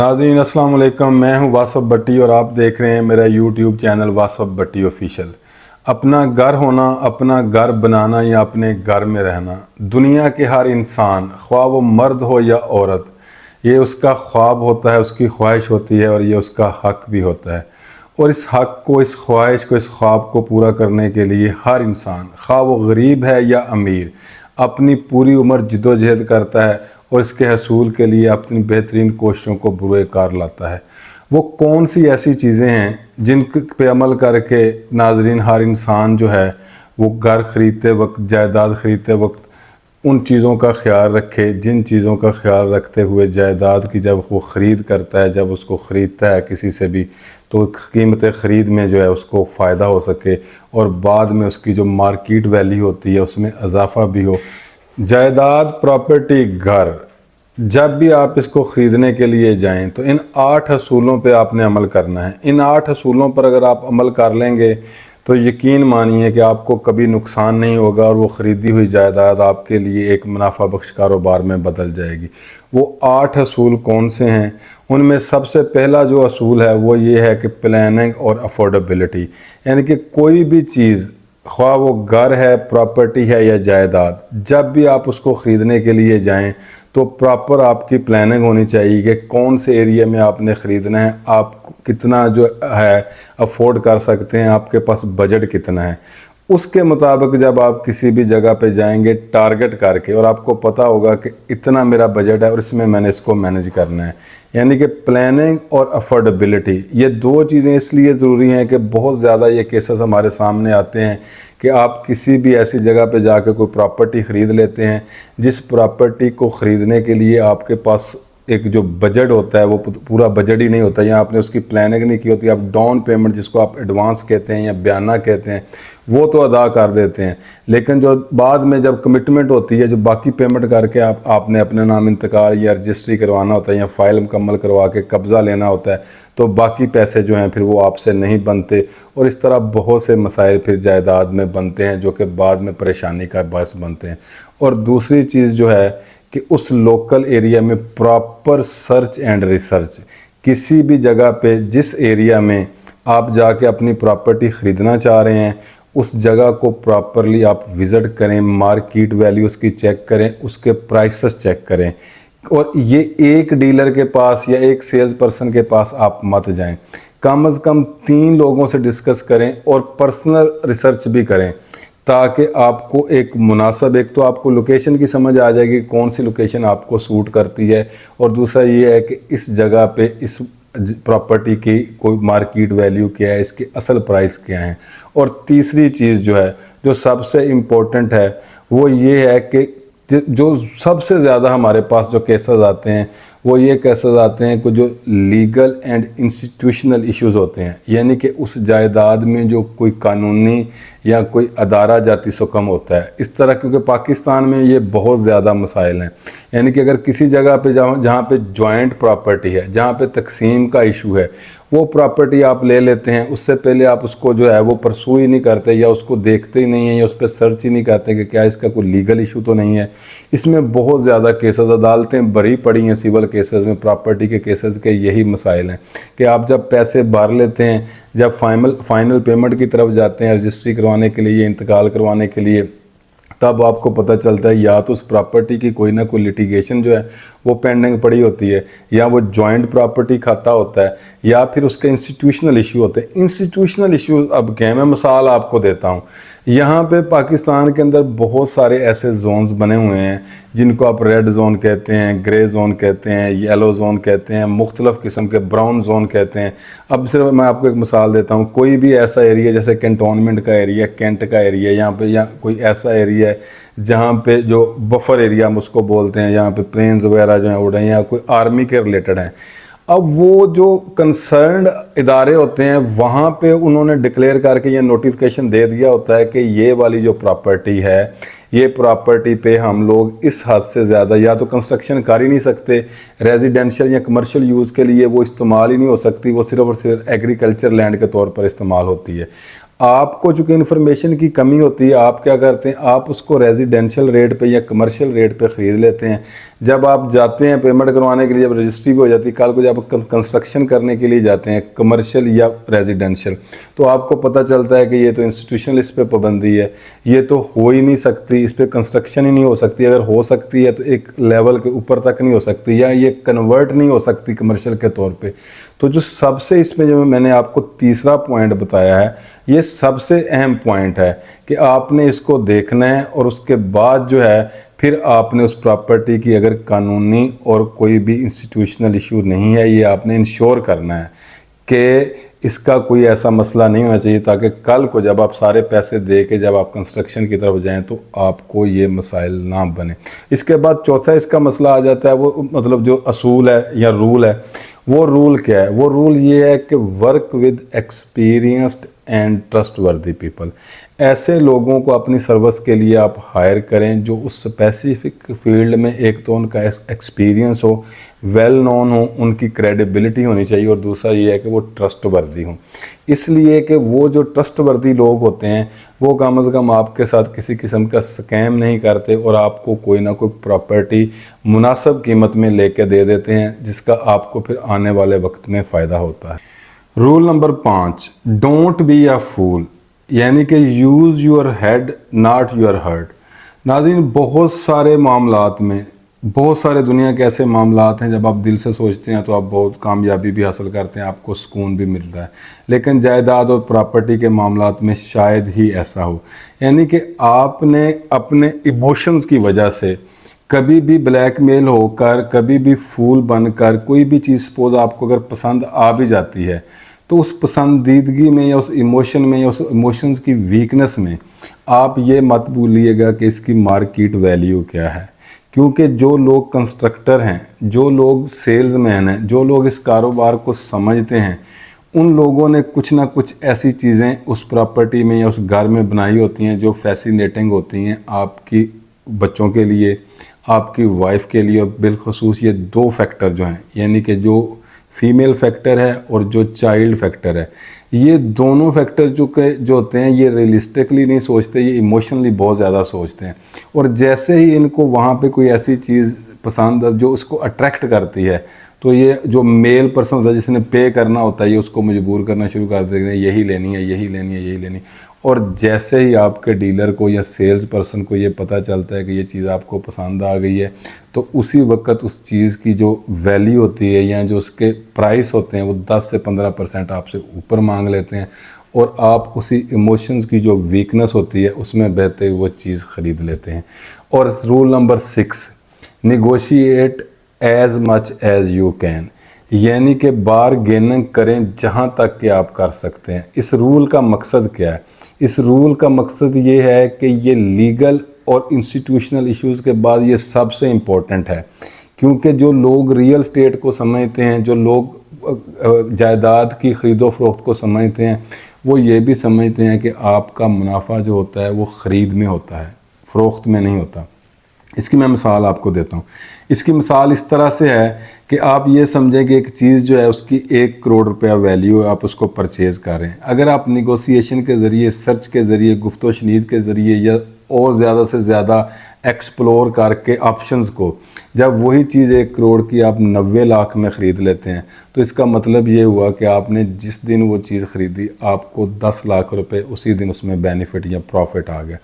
नाज़रीन अस्सलाम वालेकुम, मैं हूं वासफ़ भट्टी और आप देख रहे हैं मेरा यूट्यूब चैनल वासफ़ भट्टी ऑफिशियल। अपना घर होना, अपना घर बनाना या अपने घर में रहना, दुनिया के हर इंसान, ख्वाह वो मर्द हो या औरत, ये उसका ख्वाब होता है, उसकी ख्वाहिश होती है और ये उसका हक़ भी होता है। और इस हक़ को, इस ख्वाहिश को, इस ख्वाब को पूरा करने के लिए हर इंसान, ख्वाह वो गरीब है या अमीर, अपनी पूरी उम्र जद्दोजहद करता है और इसके हसूल के लिए अपनी बेहतरीन कोशिशों को बुरे कार लाता है। वो कौन सी ऐसी चीज़ें हैं जिन पे अमल करके नाज़रीन हर इंसान जो है वो घर ख़रीदते वक्त, जायदाद ख़रीदते वक्त उन चीज़ों का ख्याल रखे, जिन चीज़ों का ख्याल रखते हुए जायदाद की जब वो ख़रीद करता है, जब उसको ख़रीदता है किसी से भी, तो कीमत ख़रीद में जो है उसको फ़ायदा हो सके और बाद में उसकी जो मार्केट वैल्यू होती है उसमें इजाफ़ा भी हो। जायदाद, प्रॉपर्टी, घर, जब भी आप इसको ख़रीदने के लिए जाएं तो इन 8 असूलों पे आपने अमल करना है। इन 8 असूलों पर अगर आप अमल कर लेंगे तो यकीन मानिए कि आपको कभी नुकसान नहीं होगा और वो ख़रीदी हुई जायदाद आपके लिए एक मुनाफा बख्श कारोबार में बदल जाएगी। वो 8 असूल कौन से हैं? उनमें सबसे पहला जो असूल है वो ये है कि प्लानिंग और अफोर्डेबिलिटी, यानी कि कोई भी चीज़, ख्वाह वो घर है, प्रॉपर्टी है या जायदाद, जब भी आप उसको ख़रीदने के लिए जाएं तो प्रॉपर आपकी प्लानिंग होनी चाहिए कि कौन से एरिया में आपने ख़रीदना है, आप कितना जो है अफोर्ड कर सकते हैं, आपके पास बजट कितना है। उसके मुताबिक जब आप किसी भी जगह पे जाएंगे टारगेट करके, और आपको पता होगा कि इतना मेरा बजट है और इसमें मैंने इसको मैनेज करना है, यानी कि प्लानिंग और अफोर्डेबिलिटी, ये 2 चीज़ें इसलिए ज़रूरी हैं कि बहुत ज़्यादा ये केसेस हमारे सामने आते हैं कि आप किसी भी ऐसी जगह पे जाकर कोई प्रॉपर्टी ख़रीद लेते हैं, जिस प्रॉपर्टी को ख़रीदने के लिए आपके पास एक जो बजट होता है वो पूरा बजट ही नहीं होता, या आपने उसकी प्लानिंग नहीं की होती। आप डाउन पेमेंट, जिसको आप एडवांस कहते हैं या बयाना कहते हैं, वो तो अदा कर देते हैं, लेकिन जो बाद में जब कमिटमेंट होती है, जो बाकी पेमेंट करके आपने अपने नाम इंतकाल या रजिस्ट्री करवाना होता है या फ़ाइल मुकम्मल करवा के कब्ज़ा लेना होता है, तो बाकी पैसे जो हैं फिर वो आपसे नहीं बनते और इस तरह बहुत से मसाइल फिर जायदाद में बनते हैं जो कि बाद में परेशानी का बायस बनते हैं। और दूसरी चीज़ जो है कि उस लोकल एरिया में प्रॉपर सर्च एंड रिसर्च, किसी भी जगह पे जिस एरिया में आप जाके अपनी प्रॉपर्टी ख़रीदना चाह रहे हैं उस जगह को प्रॉपरली आप विज़िट करें, मार्केट वैल्यू उसकी चेक करें, उसके प्राइसेस चेक करें। और ये एक डीलर के पास या एक सेल्स पर्सन के पास आप मत जाएं, कम से कम 3 लोगों से डिस्कस करें और पर्सनल रिसर्च भी करें, ताकि आपको एक मुनासिब, एक तो आपको लोकेशन की समझ आ जाएगी कौन सी लोकेशन आपको सूट करती है, और दूसरा ये है कि इस जगह पे इस प्रॉपर्टी की कोई मार्केट वैल्यू क्या है, इसके असल प्राइस क्या हैं। और तीसरी चीज़ जो है, जो सबसे इम्पोर्टेंट है, वो ये है कि जो सबसे ज़्यादा हमारे पास जो केसेस आते हैं वो ये केसेस आते हैं कि जो लीगल एंड इंस्टीट्यूशनल इश्यूज़ होते हैं, यानी कि उस जायदाद में जो कोई कानूनी या कोई अदारा जाती सुकम होता है इस तरह, क्योंकि पाकिस्तान में ये बहुत ज़्यादा मसाइल हैं। यानी कि अगर किसी जगह पे जहाँ पे जॉइंट प्रॉपर्टी है, जहाँ पे तकसीम का इशू है, वो प्रॉपर्टी आप ले लेते हैं, उससे पहले आप उसको जो है वो परसू ही नहीं करते या उसको देखते ही नहीं है या उस पर सर्च ही नहीं करते कि क्या इसका कोई लीगल इशू तो नहीं है। इसमें बहुत ज़्यादा केसेस, अदालतें भरी पड़ी हैं सिविल केसेस में, प्रॉपर्टी के केसेस के यही मसाइल हैं कि आप जब पैसे भर लेते हैं, जब फाइनल पेमेंट की तरफ जाते हैं रजिस्ट्री करवाने के लिए, इंतकाल करवाने के लिए, तब आपको पता चलता है या तो उस प्रॉपर्टी की कोई ना कोई लिटिगेशन जो है वो पेंडिंग पड़ी होती है, या वो जॉइंट प्रॉपर्टी खाता होता है, या फिर उसके इंस्टीट्यूशनल इशू होते हैं। इंस्टीट्यूशनल इशू अब क्या, मैं मिसाल आपको देता हूँ। यहाँ पे पाकिस्तान के अंदर बहुत सारे ऐसे जोन्स बने हुए हैं जिनको आप रेड जोन कहते हैं, ग्रे जोन कहते हैं, येलो जोन कहते हैं, मुख्तलिफ़ किस्म के ब्राउन जोन कहते हैं। अब सिर्फ मैं आपको एक मिसाल देता हूँ, कोई भी ऐसा एरिया जैसे कैंटोनमेंट का एरिया, कैंट का एरिया, यहाँ पे या कोई ऐसा एरिया है जहाँ पे जो बफर एरिया हम उसको बोलते हैं, यहाँ पे प्लेन्स वगैरह जो हैं उड़ रहे हैं या कोई आर्मी के रिलेटेड हैं, अब वो जो कंसर्न्ड इदारे होते हैं वहाँ पे उन्होंने डिक्लेयर करके ये नोटिफिकेशन दे दिया होता है कि ये वाली जो प्रॉपर्टी है, ये प्रॉपर्टी पे हम लोग इस हद से ज़्यादा या तो कंस्ट्रक्शन कर ही नहीं सकते, रेजिडेंशियल या कमर्शियल यूज़ के लिए वो इस्तेमाल ही नहीं हो सकती, वो सिर्फ और सिर्फ एग्रीकल्चर लैंड के तौर पर इस्तेमाल होती है। आपको चूँकि इन्फॉर्मेशन की कमी होती है, आप क्या करते हैं, आप उसको रेजिडेंशियल रेट पे या कमर्शियल रेट पे ख़रीद लेते हैं। जब आप जाते हैं पेमेंट करवाने के लिए, जब रजिस्ट्री भी हो जाती है, कल को जब कंस्ट्रक्शन करने के लिए जाते हैं कमर्शियल या रेजिडेंशियल, तो आपको पता चलता है कि ये तो इंस्टीट्यूशनल इस पर पाबंदी है, ये तो हो ही नहीं सकती, इस पर कंस्ट्रक्शन ही नहीं हो सकती, अगर हो सकती है तो एक लेवल के ऊपर तक नहीं हो सकती, या ये कन्वर्ट नहीं हो सकती कमर्शियल के तौर पे। तो जो सबसे इसमें जो मैंने आपको तीसरा पॉइंट बताया है, ये सबसे अहम पॉइंट है कि आपने इसको देखना है, और उसके बाद जो है फिर आपने उस प्रॉपर्टी की अगर कानूनी और कोई भी इंस्टीट्यूशनल इशू नहीं है, ये आपने इंश्योर करना है कि इसका कोई ऐसा मसला नहीं होना चाहिए, ताकि कल को जब आप सारे पैसे दे के जब आप कंस्ट्रक्शन की तरफ जाएं तो आपको ये मसाइल ना बने। इसके बाद चौथा इसका मसला आ जाता है, वो मतलब जो असूल है या रूल है, वो रूल क्या है? वो रूल ये है कि work with experienced and trustworthy people. ऐसे लोगों को अपनी सर्विस के लिए आप हायर करें जो उस स्पेसिफिक फील्ड में एक तो उनका एक्सपीरियंस हो, वेल नोन हो, उनकी क्रेडिबिलिटी होनी चाहिए, और दूसरा ये है कि वो ट्रस्टवर्दी हों। इसलिए कि वो जो ट्रस्टवर्दी लोग होते हैं वो कम से कम आपके साथ किसी किस्म का स्कैम नहीं करते, और आपको कोई ना कोई प्रॉपर्टी मुनासिब कीमत में लेके दे देते हैं, जिसका आपको फिर आने वाले वक्त में फ़ायदा होता है। Rule number 5, don't be a fool, यानी कि use your head not your heart. नाज़रीन, बहुत सारे मामलात में, बहुत सारे दुनिया के ऐसे मामलात हैं जब आप दिल से सोचते हैं तो आप बहुत कामयाबी भी हासिल करते हैं, आपको सुकून भी मिलता है, लेकिन जायदाद और प्रॉपर्टी के मामलात में शायद ही ऐसा हो। यानी कि आपने अपने इमोशंस की वजह से कभी भी ब्लैकमेल होकर, कभी भी फूल बनकर कोई भी चीज़ सपोज आपको अगर पसंद आ भी जाती है, तो उस पसंदीदगी में या उस इमोशन में या उस इमोशंस की वीकनेस में आप ये मत भूलिएगा कि इसकी मार्केट वैल्यू क्या है। क्योंकि जो लोग कंस्ट्रक्टर हैं, जो लोग सेल्समैन हैं, जो लोग इस कारोबार को समझते हैं, उन लोगों ने कुछ ना कुछ ऐसी चीज़ें उस प्रॉपर्टी में या उस घर में बनाई होती हैं जो फैसिनेटिंग होती हैं आपकी बच्चों के लिए, आपकी वाइफ के लिए, और बिलखसूस ये 2 फैक्टर जो हैं, यानी कि जो फीमेल फैक्टर है और जो चाइल्ड फैक्टर है, ये दोनों फैक्टर जो होते हैं, ये रियलिस्टिकली नहीं सोचते, ये इमोशनली बहुत ज़्यादा सोचते हैं। और जैसे ही इनको वहाँ पे कोई ऐसी चीज़ पसंद जो उसको अट्रैक्ट करती है, तो ये जो मेल पर्सन होता है जिसने पे करना होता है, ये उसको मजबूर करना शुरू कर देते हैं, यही लेनी है, यही लेनी है, यही लेनी। और जैसे ही आपके डीलर को या सेल्स पर्सन को ये पता चलता है कि ये चीज़ आपको पसंद आ गई है, तो उसी वक्त उस चीज़ की जो वैल्यू होती है या जो उसके प्राइस होते हैं वो 10 से 15% आपसे ऊपर मांग लेते हैं, और आप उसी इमोशंस की जो वीकनेस होती है उसमें बहते हुए वो चीज़ ख़रीद लेते हैं। और rule number 6, negotiate as much as you can, यानी कि बारगेनिंग करें जहाँ तक कि आप कर सकते हैं। इस रूल का मकसद क्या है? इस रूल का मकसद ये है कि ये लीगल और इंस्टीट्यूशनल इश्यूज़ के बाद ये सबसे इम्पोर्टेंट है, क्योंकि जो लोग रियल स्टेट को समझते हैं, जो लोग जायदाद की ख़रीदो फरोख्त को समझते हैं, वो ये भी समझते हैं कि आपका मुनाफा जो होता है वो ख़रीद में होता है, फ़रोख्त में नहीं होता। इसकी मैं मिसाल आपको देता हूँ। इसकी मिसाल इस तरह से है कि आप ये समझें कि एक चीज़ जो है उसकी 1 करोड़ रुपया वैल्यू है, आप उसको परचेज़ कर रहे हैं। अगर आप निगोशिएशन के ज़रिए, सर्च के ज़रिए, गुफ्तो शनीद के ज़रिए या और ज़्यादा से ज़्यादा एक्सप्लोर करके ऑप्शंस को, जब वही चीज़ 1 करोड़ की आप 90 लाख में ख़रीद लेते हैं, तो इसका मतलब ये हुआ कि आपने जिस दिन वो चीज़ ख़रीदी आपको 10 लाख रुपए उसी दिन उसमें बेनिफिट या प्रॉफिट आ गया।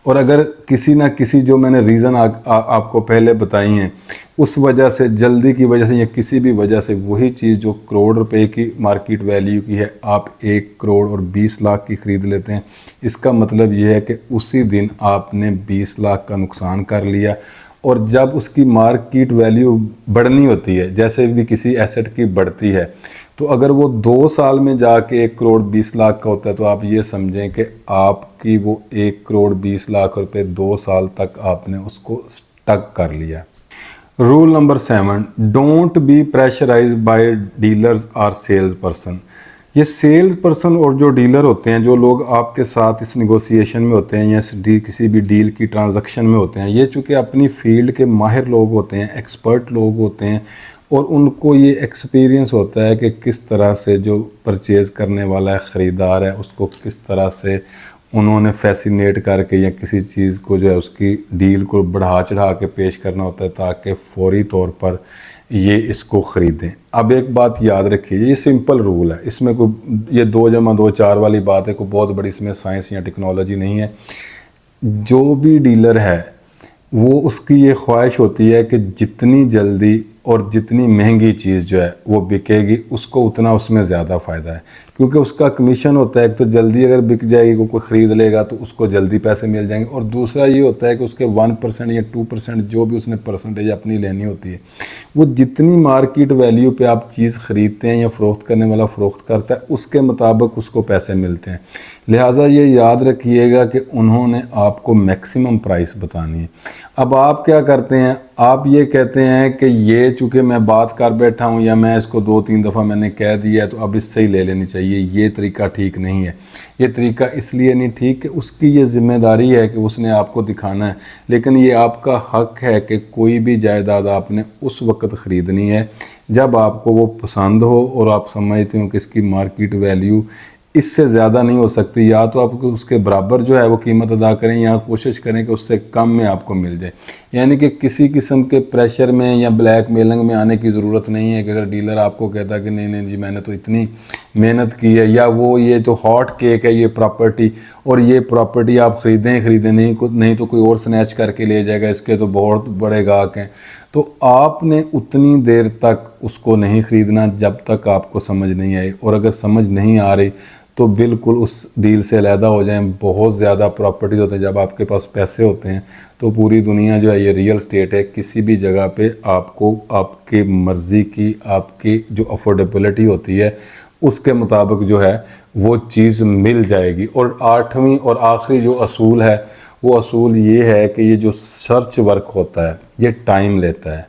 और अगर किसी ना किसी जो मैंने रीज़न आपको पहले बताई हैं, उस वजह से, जल्दी की वजह से या किसी भी वजह से वही चीज़ जो करोड़ रुपए की मार्केट वैल्यू की है आप 1 करोड़ और 20 लाख की ख़रीद लेते हैं, इसका मतलब ये है कि उसी दिन आपने 20 लाख का नुकसान कर लिया। और जब उसकी मार्केट वैल्यू बढ़नी होती है, जैसे भी किसी एसेट की बढ़ती है, तो अगर वो 2 साल में जाके 1 करोड़ 20 लाख का होता है, तो आप ये समझें कि आपकी वो 1 करोड़ 20 लाख रुपए 2 साल तक आपने उसको स्टक कर लिया। Rule number 7, don't be pressurise by dealers और सेल्स पर्सन। ये सेल्स पर्सन और जो डीलर होते हैं, जो लोग आपके साथ इस निगोशिएशन में होते हैं या किसी भी डील की ट्रांजैक्शन में होते हैं, ये चूँकि अपनी फील्ड के माहिर लोग होते हैं, एक्सपर्ट लोग होते हैं, और उनको ये एक्सपीरियंस होता है कि किस तरह से जो परचेज़ करने वाला है, ख़रीदार है, उसको किस तरह से उन्होंने फैसिनेट करके या किसी चीज़ को जो है उसकी डील को बढ़ा चढ़ा के पेश करना होता है ताकि फौरी तौर पर ये इसको ख़रीदें। अब एक बात याद रखिए, ये सिंपल रूल है, इसमें कोई ये 2+2=4 वाली बात है, कोई बहुत बड़ी इसमें साइंस या टेक्नोलॉजी नहीं है। जो भी डीलर है वो उसकी ये ख्वाहिश होती है कि जितनी जल्दी और जितनी महंगी चीज़ जो है वो बिकेगी, उसको उतना उसमें ज़्यादा फ़ायदा है, क्योंकि उसका कमीशन होता है। एक तो जल्दी अगर बिक जाएगी, कोई ख़रीद लेगा तो उसको जल्दी पैसे मिल जाएंगे, और दूसरा ये होता है कि उसके 1% या 2% जो भी उसने परसेंटेज अपनी लेनी होती है, वो जितनी मार्केट वैल्यू पे आप चीज़ ख़रीदते हैं या फ़रोख्त करने वाला फ़रोख्त करता है उसके मुताबिक उसको पैसे मिलते हैं। लिहाजा ये याद रखिएगा कि उन्होंने आपको मैक्सिमम प्राइस बतानी है। अब आप क्या करते हैं, आप ये कहते हैं कि ये चूँकि मैं बात कर बैठा हूँ या मैं इसको 2-3 दफ़ा मैंने कह दिया है तो अब इससे ही ले लेनी चाहिए। ये तरीका ठीक नहीं है। ये तरीका इसलिए नहीं ठीक कि उसकी ये ज़िम्मेदारी है कि उसने आपको दिखाना है, लेकिन ये आपका हक है कि कोई भी जायदाद आपने उस वक्त ख़रीदनी है जब आपको वो पसंद हो और आप समझते हो कि इसकी मार्केट वैल्यू इससे ज़्यादा नहीं हो सकती। या तो आप उसके बराबर जो है वो कीमत अदा करें या कोशिश करें कि उससे कम में आपको मिल जाए। यानी कि किसी किस्म के प्रेशर में या ब्लैक मेलिंग में आने की ज़रूरत नहीं है कि अगर डीलर आपको कहता है कि नहीं नहीं जी मैंने तो इतनी मेहनत की है, या वो ये तो हॉट केक है ये प्रॉपर्टी, और ये प्रॉपर्टी आप ख़रीदें नहीं तो कोई और स्नैच करके ले जाएगा, इसके तो बहुत बड़े गाहक हैं। तो आपने उतनी देर तक उसको नहीं ख़रीदना जब तक आपको समझ नहीं आई, और अगर समझ नहीं आ रही तो बिल्कुल उस डील से अलहदा हो जाएं। बहुत ज़्यादा प्रॉपर्टीज़ होते हैं, जब आपके पास पैसे होते हैं तो पूरी दुनिया जो है ये रियल स्टेट है, किसी भी जगह पे आपको आपकी मर्ज़ी की, आपकी जो अफोर्डेबिलिटी होती है उसके मुताबिक जो है वो चीज़ मिल जाएगी। और 8वीं और आखिरी जो असूल है वो असूल ये है कि ये जो सर्च वर्क होता है ये टाइम लेता है।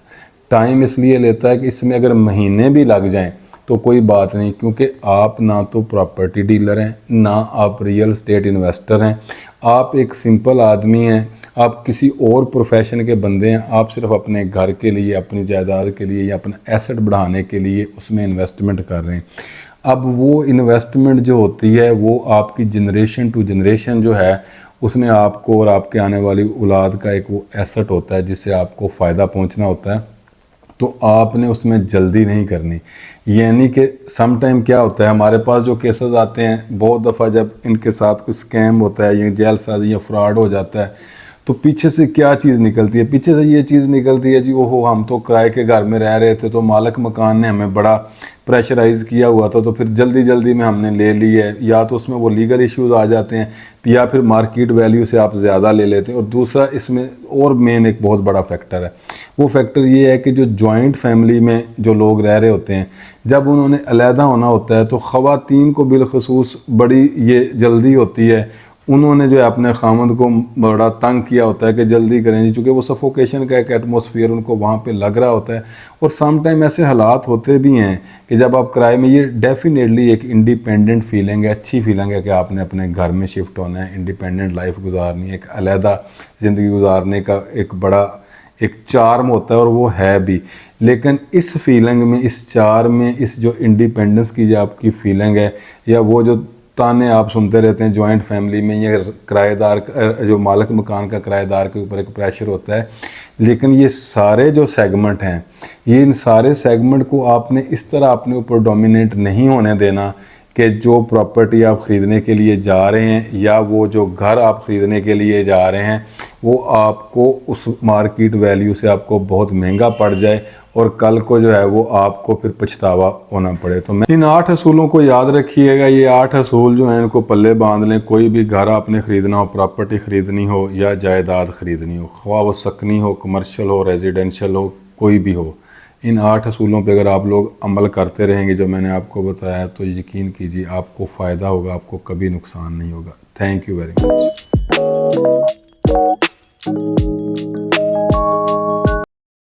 टाइम इसलिए लेता है कि इसमें अगर महीने भी लग जाएं तो कोई बात नहीं, क्योंकि आप ना तो प्रॉपर्टी डीलर हैं ना आप रियल स्टेट इन्वेस्टर हैं, आप एक सिंपल आदमी हैं, आप किसी और प्रोफेशन के बंदे हैं। आप सिर्फ अपने घर के लिए, अपनी जायदाद के लिए या अपना एसेट बढ़ाने के लिए उसमें इन्वेस्टमेंट कर रहे हैं। अब वो इन्वेस्टमेंट जो होती है वो आपकी जनरेशन टू जनरेशन जो है उसने आपको और आपके आने वाली औलाद का एक वो एसेट होता है जिससे आपको फ़ायदा पहुंचना होता है। तो आपने उसमें जल्दी नहीं करनी। यानी कि सम टाइम क्या होता है, हमारे पास जो केसेस आते हैं बहुत दफ़ा जब इनके साथ कोई स्कैम होता है या जेलसाजी या फ्रॉड हो जाता है तो पीछे से क्या चीज़ निकलती है, पीछे से ये चीज़ निकलती है जी ओहो हम तो किराए के घर में रह रहे थे तो मालिक मकान ने हमें बड़ा प्रेशराइज़ किया हुआ था तो फिर जल्दी जल्दी में हमने ले ली है। या तो उसमें वो लीगल इश्यूज़ आ जाते हैं या फिर मार्केट वैल्यू से आप ज़्यादा ले लेते हैं। और दूसरा इसमें और मेन एक बहुत बड़ा फैक्टर है, वो फैक्टर ये है कि जो जॉइंट फैमिली में जो लोग रह रहे होते हैं जब उन्होंने अलहदा होना होता है तो ख़वातीन को बिलखसूस बड़ी ये जल्दी होती है। उन्होंने जो है अपने खामद को बड़ा तंग किया होता है कि जल्दी करें जी, चूँकि वो सफोकेशन का एक एटमॉस्फेयर उनको वहाँ पे लग रहा होता है। और सम टाइम ऐसे हालात होते भी हैं कि जब आप किराए में, ये डेफिनेटली एक इंडिपेंडेंट फीलिंग है, अच्छी फीलिंग है कि आपने अपने घर में शिफ्ट होना है, इंडिपेंडेंट लाइफ गुजारनी है, एक अलहदा ज़िंदगी गुजारने का एक बड़ा एक चार्म होता है और वो है भी। लेकिन इस फीलिंग में, इस चार्म में, इस जो इंडिपेंडेंस की जो आपकी फीलिंग है या वो जो ताने आप सुनते रहते हैं जॉइंट फैमिली में, ये किराएदार जो मालिक मकान का किराएदार के ऊपर एक प्रेशर होता है। लेकिन ये सारे जो सेगमेंट हैं, ये इन सारे सेगमेंट को आपने इस तरह अपने ऊपर डोमिनेट नहीं होने देना कि जो प्रॉपर्टी आप ख़रीदने के लिए जा रहे हैं या वो जो घर आप ख़रीदने के लिए जा रहे हैं वो आपको उस मार्केट वैल्यू से आपको बहुत महंगा पड़ जाए और कल को जो है वो आपको फिर पछतावा होना पड़े। तो मैं इन 8 असूलों को याद रखिएगा। ये 8 असूल जो हैं इनको पल्ले बांध लें। कोई भी घर आपने ख़रीदना हो, प्रॉपर्टी ख़रीदनी हो या जायदाद ख़रीदनी हो, ख्वाह वो सकनी हो, कमर्शियल हो, रेजिडेंशियल हो, कोई भी हो, इन 8 असूलों पे अगर आप लोग अमल करते रहेंगे जो मैंने आपको बताया तो यकीन कीजिए आपको फ़ायदा होगा, आपको कभी नुकसान नहीं होगा। Thank you very much.